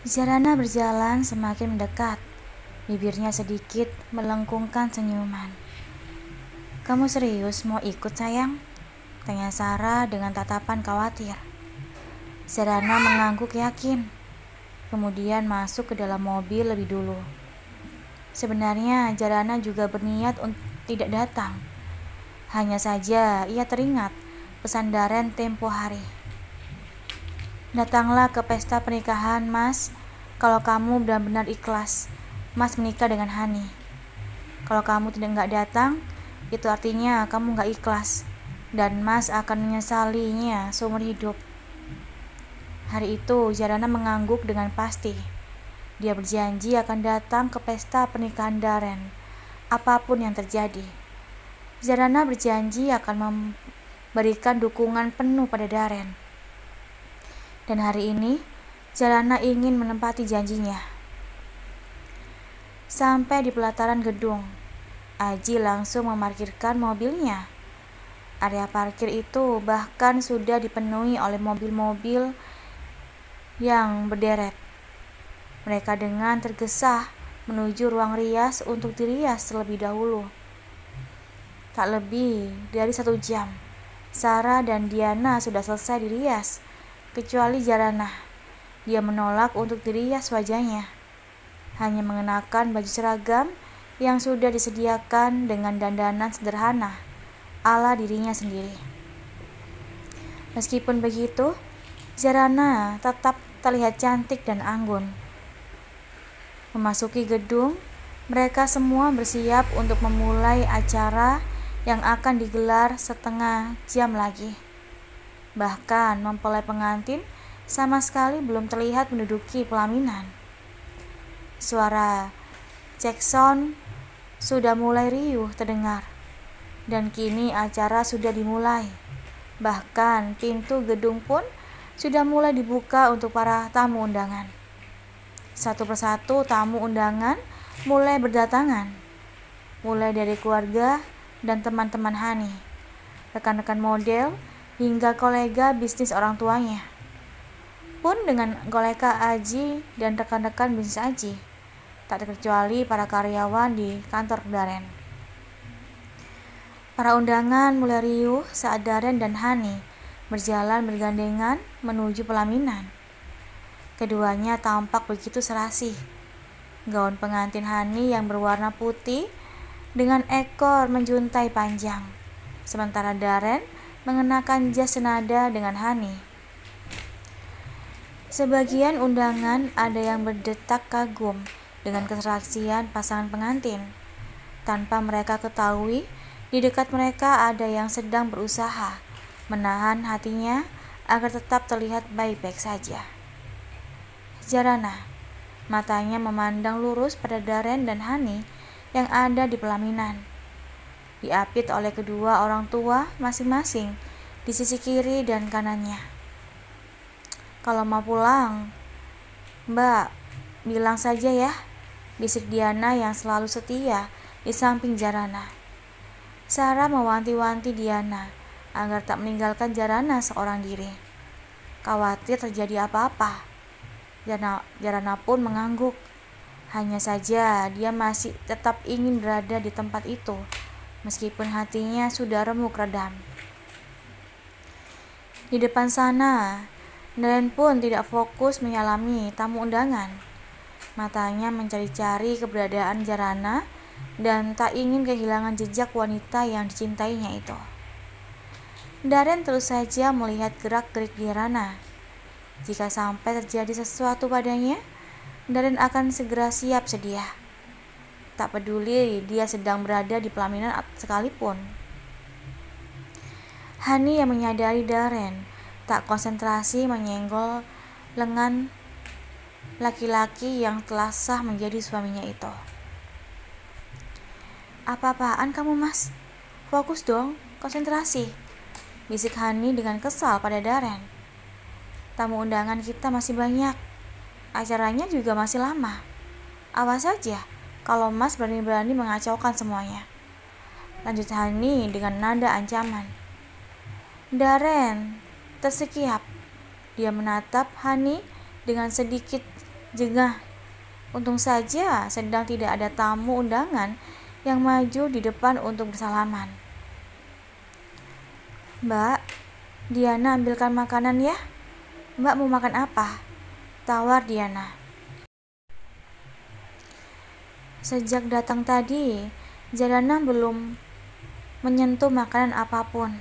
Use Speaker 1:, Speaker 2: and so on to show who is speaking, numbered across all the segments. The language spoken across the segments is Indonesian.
Speaker 1: Zarana berjalan semakin mendekat. Bibirnya sedikit melengkungkan senyuman. "Kamu serius mau ikut, sayang?" tanya Sarah dengan tatapan khawatir. Zarana mengangguk yakin, kemudian masuk ke dalam mobil lebih dulu. Sebenarnya Zarana juga berniat untuk tidak datang. Hanya saja ia teringat pesan Darren tempo hari. "Datanglah ke pesta pernikahan, Mas. Kalau kamu benar-benar ikhlas, Mas menikah dengan Hani. Kalau kamu nggak datang, itu artinya kamu nggak ikhlas, dan Mas akan menyesalinya seumur hidup." Hari itu, Zarana mengangguk dengan pasti. Dia berjanji akan datang ke pesta pernikahan Darren, apapun yang terjadi. Zarana berjanji akan memberikan dukungan penuh pada Darren. Dan hari ini, Zarana ingin menepati janjinya. Sampai di pelataran gedung, Aji langsung memarkirkan mobilnya. Area parkir itu bahkan sudah dipenuhi oleh mobil-mobil yang berderet. Mereka dengan tergesa menuju ruang rias untuk dirias terlebih dahulu. Tak lebih dari 1 jam, Sarah dan Diana sudah selesai dirias, kecuali Zarana. Dia menolak untuk dirias wajahnya, hanya mengenakan baju seragam yang sudah disediakan dengan dandanan sederhana ala dirinya sendiri. Meskipun begitu, Zarana tetap terlihat cantik dan anggun. Memasuki gedung, mereka semua bersiap untuk memulai acara yang akan digelar setengah jam lagi. Bahkan mempelai pengantin sama sekali belum terlihat menduduki pelaminan. Suara Jackson sudah mulai riuh terdengar, dan kini acara sudah dimulai. Bahkan pintu gedung pun sudah mulai dibuka untuk para tamu undangan. Satu persatu tamu undangan mulai berdatangan, mulai dari keluarga dan teman-teman Hani, rekan-rekan model, hingga kolega bisnis orang tuanya. Pun dengan kolega Aji dan rekan-rekan bisnis Aji, tak terkecuali para karyawan di kantor Darren. Para undangan mulai riuh saat Darren dan Hani berjalan bergandengan menuju pelaminan. Keduanya tampak begitu serasi. Gaun pengantin Hani yang berwarna putih dengan ekor menjuntai panjang, sementara Darren mengenakan jas senada dengan Hani. Sebagian undangan ada yang berdetak kagum dengan keserasian pasangan pengantin. Tanpa mereka ketahui, di dekat mereka ada yang sedang berusaha menahan hatinya agar tetap terlihat baik-baik saja. Zarana, matanya memandang lurus pada Darren dan Hani yang ada di pelaminan, diapit oleh kedua orang tua masing-masing di sisi kiri dan kanannya. "Kalau mau pulang, Mbak, bilang saja ya," bisik Diana yang selalu setia di samping Zarana. Sarah mewanti-wanti Diana agar tak meninggalkan Zarana seorang diri, khawatir terjadi apa-apa. Zarana pun mengangguk. Hanya saja dia masih tetap ingin berada di tempat itu, meskipun hatinya sudah remuk redam. Di depan sana, Darren pun tidak fokus menyalami tamu undangan. Matanya mencari-cari keberadaan Zarana dan tak ingin kehilangan jejak wanita yang dicintainya itu. Darren terus saja melihat gerak-gerik Zarana. Jika sampai terjadi sesuatu padanya, Darren akan segera siap sedia. Tak peduli dia sedang berada di pelaminan sekalipun. Hani yang menyadari Darren tak konsentrasi menyenggol lengan laki-laki yang telah sah menjadi suaminya itu. "Apa-apaan kamu, Mas? Fokus dong, konsentrasi," bisik Hani dengan kesal pada Darren. "Tamu undangan kita masih banyak, acaranya juga masih lama. Awas saja kalau Mas berani-berani mengacaukan semuanya," lanjut Hani dengan nada ancaman. Darren tersekiap. Dia menatap Hani dengan sedikit Jengah, untung saja sedang tidak ada tamu undangan yang maju di depan untuk bersalaman. "Mbak, Diana ambilkan makanan ya. Mbak mau makan apa?" tawar Diana. Sejak datang tadi, Jarana belum menyentuh makanan apapun.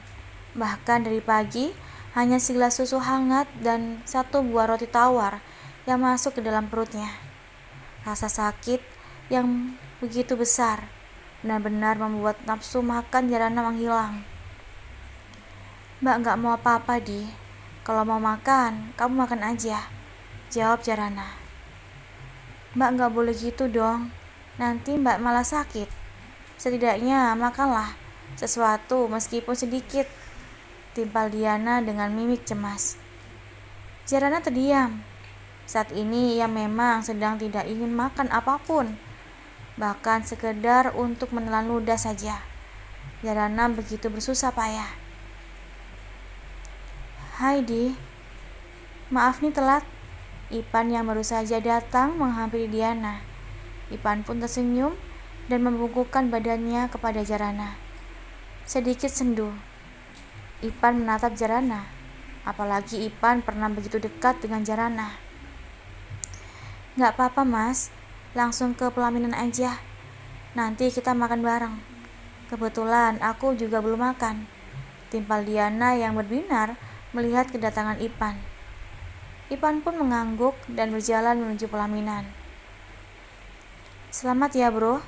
Speaker 1: Bahkan dari pagi, hanya segelas susu hangat dan satu buah roti tawar yang masuk ke dalam perutnya. Rasa sakit yang begitu besar benar-benar membuat nafsu makan Jarana menghilang. "Mbak gak mau apa-apa, Di. Kalau mau makan, kamu makan aja," jawab Jarana. "Mbak gak boleh gitu dong. Nanti Mbak malah sakit. Setidaknya makanlah sesuatu meskipun sedikit," timpal Diana dengan mimik cemas. Jarana terdiam. Saat ini ia memang sedang tidak ingin makan apapun, bahkan sekedar untuk menelan ludah saja. Jarana begitu bersusah payah. "Hai Di, maaf nih telat." Ipan yang baru saja datang menghampiri Diana. Ipan pun tersenyum dan membungkukkan badannya kepada Jarana. Sedikit sendu. Ipan menatap Jarana, apalagi Ipan pernah begitu dekat dengan Jarana. "Gak apa-apa mas, langsung ke pelaminan aja. Nanti kita makan bareng. Kebetulan aku juga belum makan," timpal Diana yang berbinar melihat kedatangan Ipan. Ipan pun mengangguk dan berjalan menuju pelaminan. "Selamat ya bro,"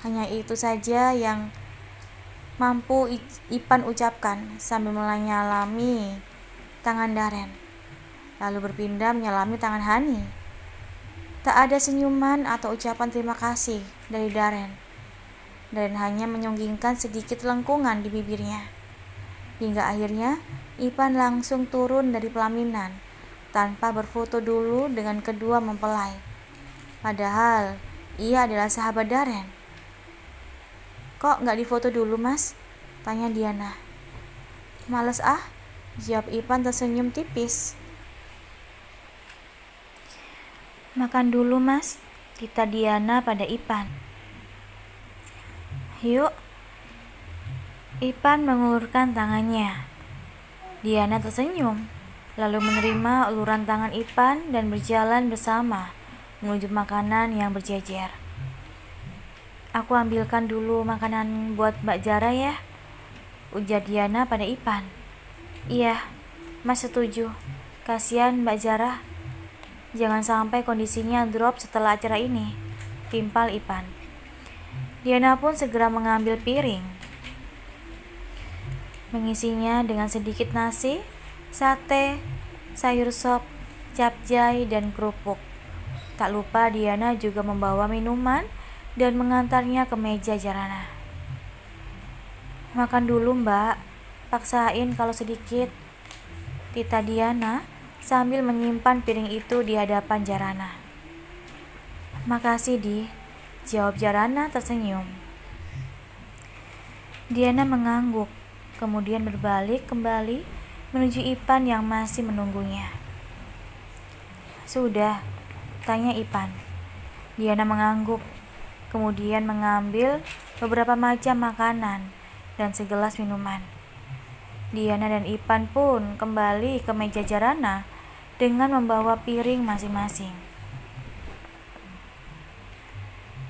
Speaker 1: hanya itu saja yang mampu Ipan ucapkan sambil menyalami tangan Daren, lalu berpindah menyalami tangan Hani. Tak ada senyuman atau ucapan terima kasih dari Daren. Daren hanya menyunggingkan sedikit lengkungan di bibirnya. Hingga akhirnya Ipan langsung turun dari pelaminan tanpa berfoto dulu dengan kedua mempelai. Padahal ia adalah sahabat Daren. "Kok gak difoto dulu mas?" tanya Diana. "Males ah," jawab Ipan tersenyum tipis. "Makan dulu mas," kata Diana pada Ipan. "Yuk." Ipan mengulurkan tangannya. Diana tersenyum, lalu menerima uluran tangan Ipan dan berjalan bersama menuju makanan yang berjejer. "Aku ambilkan dulu makanan buat Mbak Jara ya," ujar Diana pada Ipan. "Iya, mas setuju. Kasihan Mbak Jara. Jangan sampai kondisinya drop setelah acara ini," timpal Ipan. Diana pun segera mengambil piring, mengisinya dengan sedikit nasi, sate, sayur sop, capcay, dan kerupuk. Tak lupa Diana juga membawa minuman dan mengantarnya ke meja Jarana. "Makan dulu mbak, paksain kalau sedikit," tita Diana sambil menyimpan piring itu di hadapan Jarana. "Makasih Di," jawab Jarana tersenyum. Diana mengangguk, kemudian berbalik kembali menuju Ipan yang masih menunggunya. "Sudah?" tanya Ipan. Diana mengangguk, kemudian mengambil beberapa macam makanan dan segelas minuman. Diana dan Ipan pun kembali ke meja Jarana dengan membawa piring masing-masing.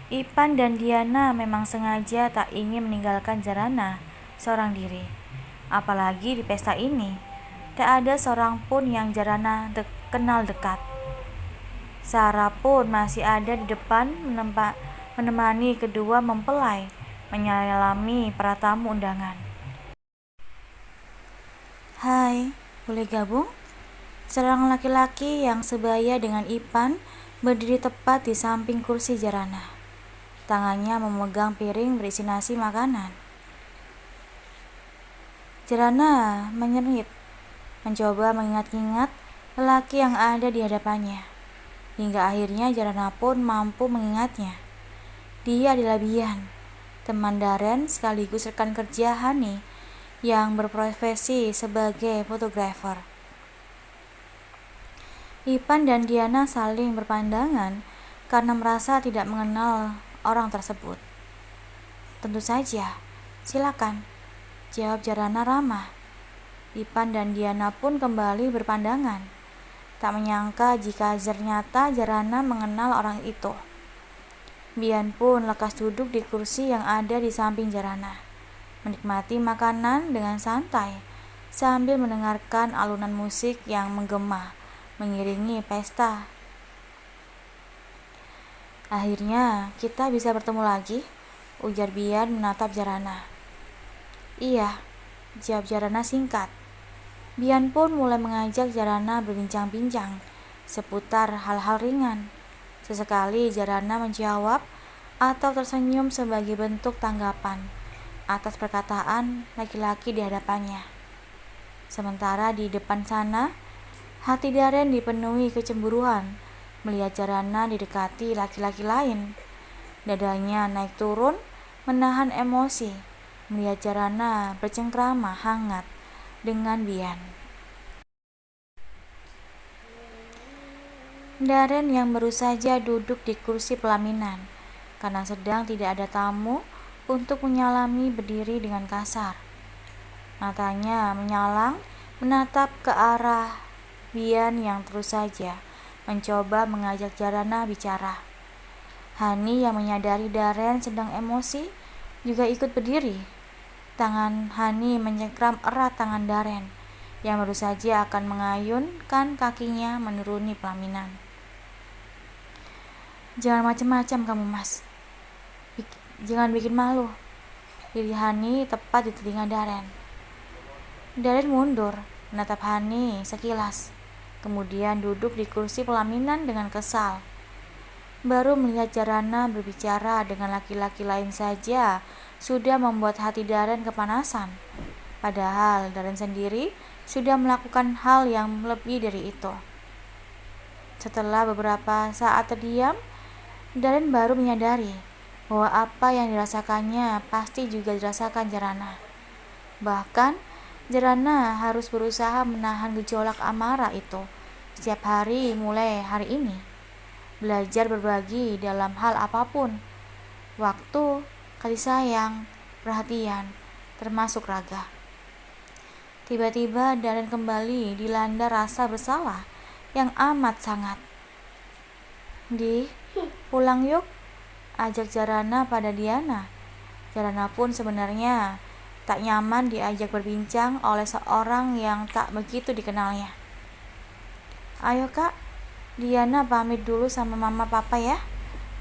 Speaker 1: Ipan dan Diana memang sengaja tak ingin meninggalkan Jarana seorang diri. Apalagi di pesta ini, tak ada seorang pun yang Jarana kenal dekat. Sarah pun masih ada di depan menemani kedua mempelai menyalami para tamu undangan. "Hai, boleh gabung?" Seorang laki-laki yang sebaya dengan Ipan berdiri tepat di samping kursi Jarana. Tangannya memegang piring berisi nasi makanan. Jarana menyerit, mencoba mengingat-ingat lelaki yang ada di hadapannya. Hingga akhirnya Jarana pun mampu mengingatnya. Dia adalah Bian, teman Daren sekaligus rekan kerja Hani yang berprofesi sebagai fotografer. Ipan dan Diana saling berpandangan karena merasa tidak mengenal orang tersebut. Tentu saja, silakan, jawab Jarana ramah. Ipan dan Diana pun kembali berpandangan. Tak menyangka jika ternyata Jarana mengenal orang itu. Bian pun lekas duduk di kursi yang ada di samping Jarana, menikmati makanan dengan santai sambil mendengarkan alunan musik yang menggema mengiringi pesta. Akhirnya kita bisa bertemu lagi, ujar Bian menatap Jarana. Iya, jawab Jarana singkat. Bian pun mulai mengajak Jarana berbincang-bincang seputar hal-hal ringan. Sesekali Jarana menjawab atau tersenyum sebagai bentuk tanggapan atas perkataan laki-laki di hadapannya. Sementara di depan sana, hati Daren dipenuhi kecemburuan melihat Jarana didekati laki-laki lain. Dadanya naik turun menahan emosi melihat Jarana bercengkrama hangat dengan Bian. Daren yang baru saja duduk di kursi pelaminan karena sedang tidak ada tamu untuk menyalami berdiri dengan kasar. Matanya menyalang menatap ke arah Bian yang terus saja mencoba mengajak Jarana bicara. Hani yang menyadari Daren sedang emosi juga ikut berdiri. Tangan Hani mencengkram erat tangan Daren yang baru saja akan mengayunkan kakinya menuruni pelaminan. Jangan macam-macam kamu, Mas. Jangan bikin malu. Diri Hani tepat di telinga Daren. Daren mundur menatap Hani sekilas. Kemudian duduk di kursi pelaminan dengan kesal. Baru melihat Jarana berbicara dengan laki-laki lain saja sudah membuat hati Daren kepanasan. Padahal Daren sendiri sudah melakukan hal yang lebih dari itu. Setelah beberapa saat terdiam, Daren baru menyadari bahwa apa yang dirasakannya pasti juga dirasakan Jarana. Bahkan Jarana harus berusaha menahan gejolak amarah itu setiap hari mulai hari ini. Belajar berbagi dalam hal apapun, waktu, kasih sayang, perhatian, termasuk raga. Tiba-tiba Daren kembali dilanda rasa bersalah yang amat sangat. Pulang yuk, ajak Jarana pada Diana. Jarana pun sebenarnya tak nyaman diajak berbincang oleh seorang yang tak begitu dikenalnya. Ayo kak, Diana pamit dulu sama mama papa ya,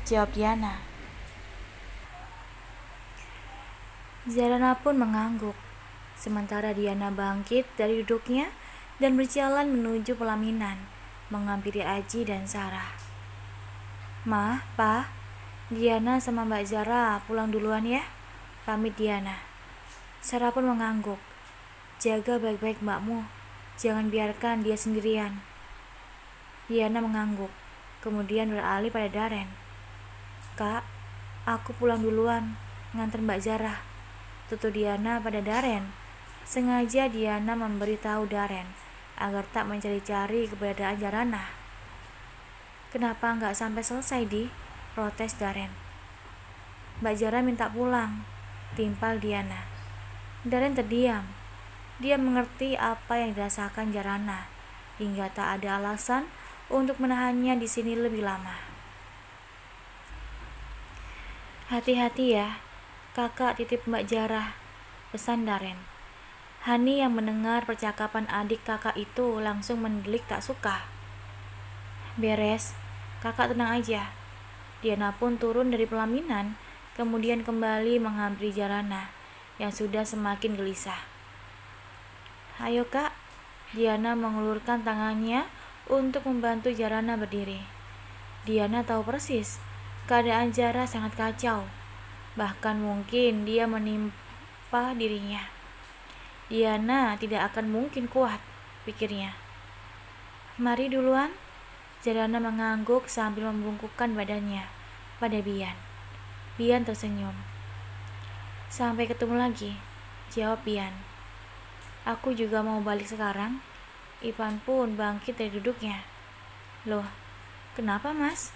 Speaker 1: jawab Diana. Jarana pun mengangguk, sementara Diana bangkit dari duduknya dan berjalan menuju pelaminan, menghampiri Aji dan Sarah. Ma, Pa, Diana sama Mbak Zara pulang duluan ya, pamit Diana. Sarah pun mengangguk. Jaga baik-baik mbakmu, jangan biarkan dia sendirian. Diana mengangguk, kemudian beralih pada Daren. Kak, aku pulang duluan, nganter Mbak Zara, tutur Diana pada Daren. Sengaja Diana memberitahu Daren agar tak mencari-cari keberadaan Jarana. Kenapa nggak sampai selesai protes Daren. Mbak Zara minta pulang, timpal Diana. Daren terdiam. Dia mengerti apa yang dirasakan Jarana, hingga tak ada alasan untuk menahannya di sini lebih lama. Hati-hati ya, kakak titip Mbak Zara, pesan Daren. Hani yang mendengar percakapan adik kakak itu langsung mendelik tak suka. Beres, kakak tenang aja. Diana pun turun dari pelaminan, kemudian kembali menghampiri Jarana yang sudah semakin gelisah. Ayo kak, Diana mengulurkan tangannya untuk membantu Jarana berdiri. Diana tahu persis keadaan Zara sangat kacau, bahkan mungkin dia menimpa dirinya. Diana tidak akan mungkin kuat, pikirnya. Mari duluan. Jarana mengangguk sambil membungkukkan badannya pada Bian. Bian tersenyum. Sampai ketemu lagi, jawab Bian. Aku juga mau balik sekarang. Ipan pun bangkit dari duduknya. Loh, kenapa Mas?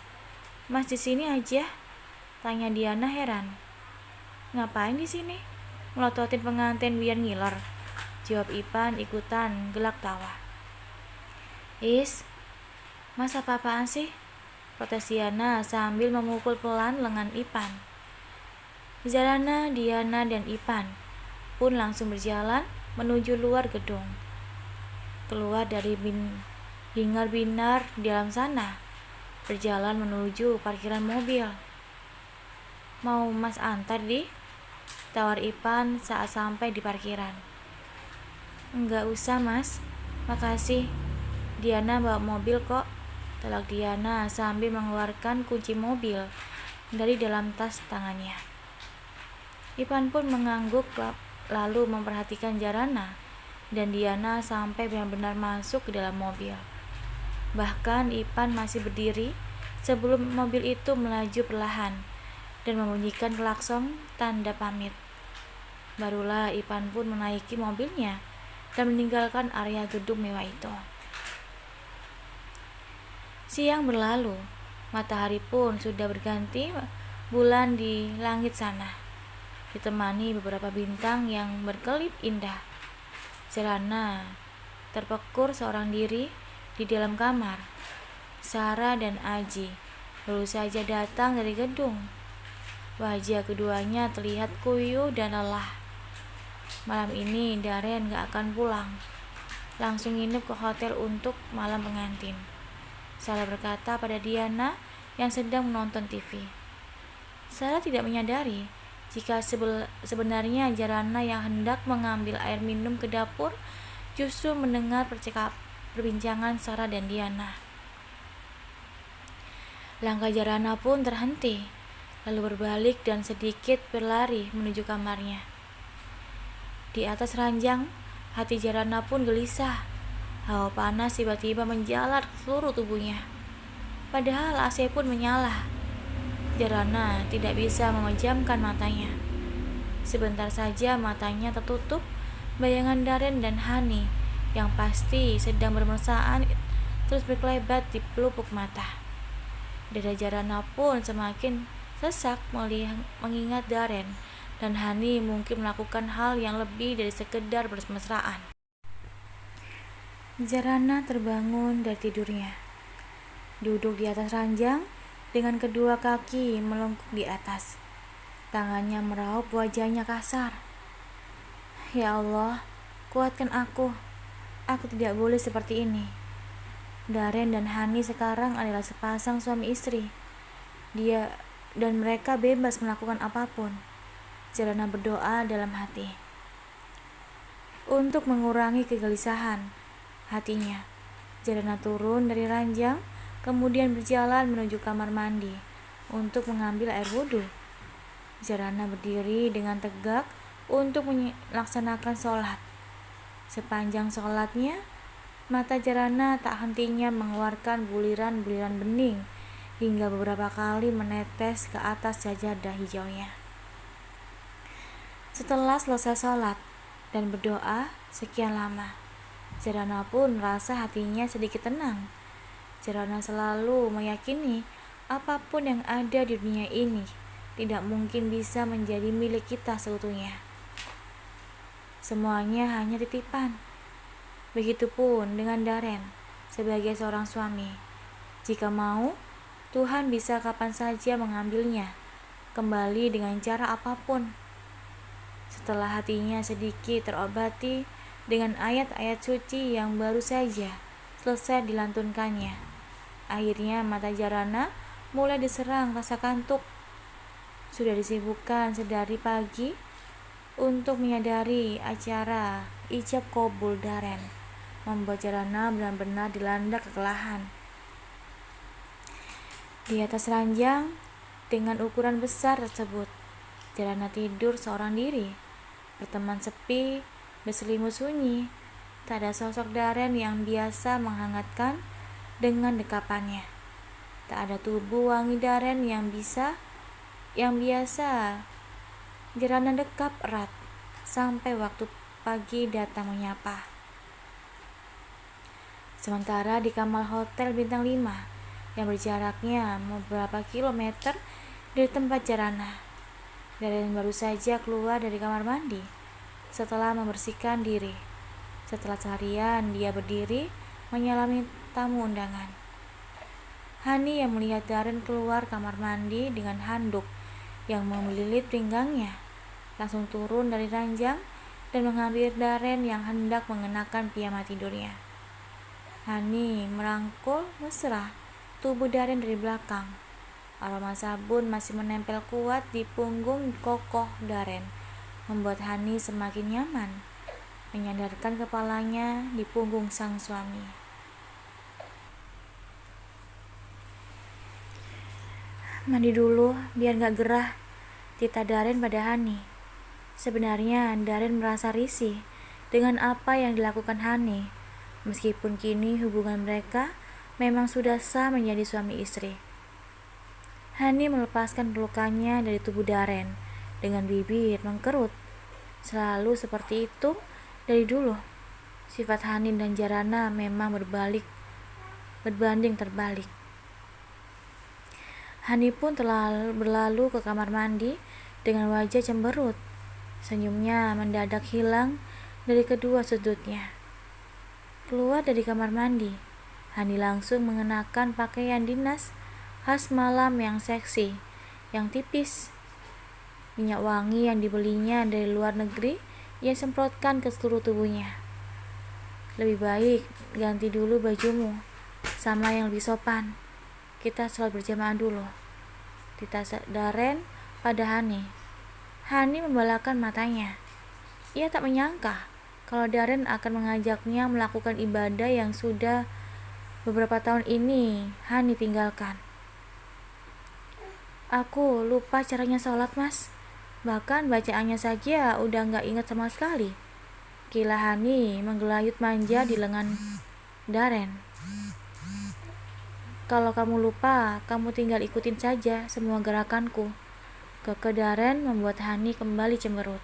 Speaker 1: Mas di sini aja? Tanya Diana heran. Ngapain di sini? Melototin pengantin biar ngiler. Jawab Ipan ikutan gelak tawa. Is, Mas apa-apaan sih? Protes Diana sambil memukul pelan lengan Ipan. Zarana, Diana, dan Ipan pun langsung berjalan menuju luar gedung. Keluar dari bingar-binar di dalam sana, berjalan menuju parkiran mobil. Mau Mas antar di? Tawar Ipan saat sampai di parkiran. Enggak usah Mas, makasih. Diana bawa mobil kok. Telak Diana sambil mengeluarkan kunci mobil dari dalam tas tangannya. Ipan pun mengangguk lalu memperhatikan Zarana dan Diana sampai benar-benar masuk ke dalam mobil. Bahkan Ipan masih berdiri sebelum mobil itu melaju perlahan dan membunyikan klakson tanda pamit. Barulah Ipan pun menaiki mobilnya dan meninggalkan area gedung mewah itu. Siang berlalu, matahari pun sudah berganti bulan di langit sana, ditemani beberapa bintang yang berkelip indah. Zarana terpekur seorang diri di dalam kamar. Sarah dan Aji baru saja datang dari gedung. Wajah keduanya terlihat kuyuh dan lelah. Malam ini Daren gak akan pulang, langsung nginep ke hotel untuk malam pengantin. Sarah berkata pada Diana yang sedang menonton TV. Sarah tidak menyadari jika sebenarnya Zarana yang hendak mengambil air minum ke dapur justru mendengar perbincangan Sarah dan Diana. Langkah Zarana pun terhenti, lalu berbalik dan sedikit berlari menuju kamarnya. Di atas ranjang, hati Zarana pun gelisah. Hawa panas tiba-tiba menjalar seluruh tubuhnya. Padahal AC pun menyala. Zarana tidak bisa memejamkan matanya. Sebentar saja matanya tertutup. Bayangan Daren dan Hani yang pasti sedang bermesraan terus berkelebat di pelupuk mata. Dada Zarana pun semakin sesak mengingat Daren dan Hani mungkin melakukan hal yang lebih dari sekedar bermesraan. Zarana terbangun dari tidurnya, duduk di atas ranjang dengan kedua kaki melengkung di atas. Tangannya meraup wajahnya kasar. Ya Allah, kuatkan aku. Aku tidak boleh seperti ini. Daren dan Hani sekarang adalah sepasang suami istri. Dia dan mereka bebas melakukan apapun. Zarana berdoa dalam hati untuk mengurangi kegelisahan hatinya. Zarana turun dari ranjang, kemudian berjalan menuju kamar mandi untuk mengambil air wudhu. Zarana berdiri dengan tegak untuk melaksanakan sholat. Sepanjang sholatnya, mata Zarana tak hentinya mengeluarkan buliran-buliran bening hingga beberapa kali menetes ke atas sajadah hijaunya. Setelah selesai sholat dan berdoa sekian lama, Zarana pun merasa hatinya sedikit tenang. Zarana selalu meyakini apapun yang ada di dunia ini tidak mungkin bisa menjadi milik kita seutuhnya. Semuanya hanya titipan. Begitupun dengan Daren sebagai seorang suami. Jika mau, Tuhan bisa kapan saja mengambilnya kembali dengan cara apapun. Setelah hatinya sedikit terobati dengan ayat-ayat suci yang baru saja selesai dilantunkannya, akhirnya mata Zarana mulai diserang rasa kantuk. Sudah disibukkan sedari pagi untuk menyadari acara ijab kabul Daren, membuat Zarana benar-benar dilanda kekelahan. Di atas ranjang dengan ukuran besar tersebut, Zarana tidur seorang diri, berteman sepi, berselimut sunyi. Tak ada sosok Daren yang biasa menghangatkan dengan dekapannya. Tak ada tubuh wangi Daren yang biasa Zarana dekap erat sampai waktu pagi datang menyapa. Sementara di kamar hotel bintang 5 yang berjaraknya beberapa kilometer dari tempat Jarana, Daren baru saja keluar dari kamar mandi setelah membersihkan diri. Setelah seharian dia berdiri menyalami tamu undangan. Hani yang melihat Daren keluar kamar mandi dengan handuk yang melilit pinggangnya, langsung turun dari ranjang dan mengambil Daren yang hendak mengenakan piyama tidurnya. Hani merangkul mesra tubuh Daren dari belakang. Aroma sabun masih menempel kuat di punggung kokoh Daren, membuat Hani semakin nyaman, menyandarkan kepalanya di punggung sang suami. Mandi dulu, biar gak gerah, titah Daren pada Hani. Sebenarnya Daren merasa risih dengan apa yang dilakukan Hani, meskipun kini hubungan mereka memang sudah sah menjadi suami istri. Hani melepaskan pelukannya dari tubuh Daren dengan bibir mengkerut. Selalu seperti itu dari dulu. Sifat Hani dan Jarana memang berbanding terbalik. Hani pun telah berlalu ke kamar mandi dengan wajah cemberut. Senyumnya mendadak hilang dari kedua sudutnya. Keluar dari kamar mandi, Hani langsung mengenakan pakaian dinas khas malam yang seksi, yang tipis. Minyak wangi yang dibelinya dari luar negeri ia semprotkan ke seluruh tubuhnya. Lebih baik ganti dulu bajumu sama yang lebih sopan. Kita sholat berjamaah dulu, titah Daren pada Hani. Hani membalakan matanya. Ia tak menyangka kalau Daren akan mengajaknya melakukan ibadah yang sudah beberapa tahun ini Hani tinggalkan. Aku lupa caranya sholat, Mas. Bahkan bacaannya saja udah gak ingat sama sekali. Kila Hani menggelayut manja di lengan Daren. Kalau kamu lupa, kamu tinggal ikutin saja semua gerakanku. Keke Daren membuat Hani kembali cemberut.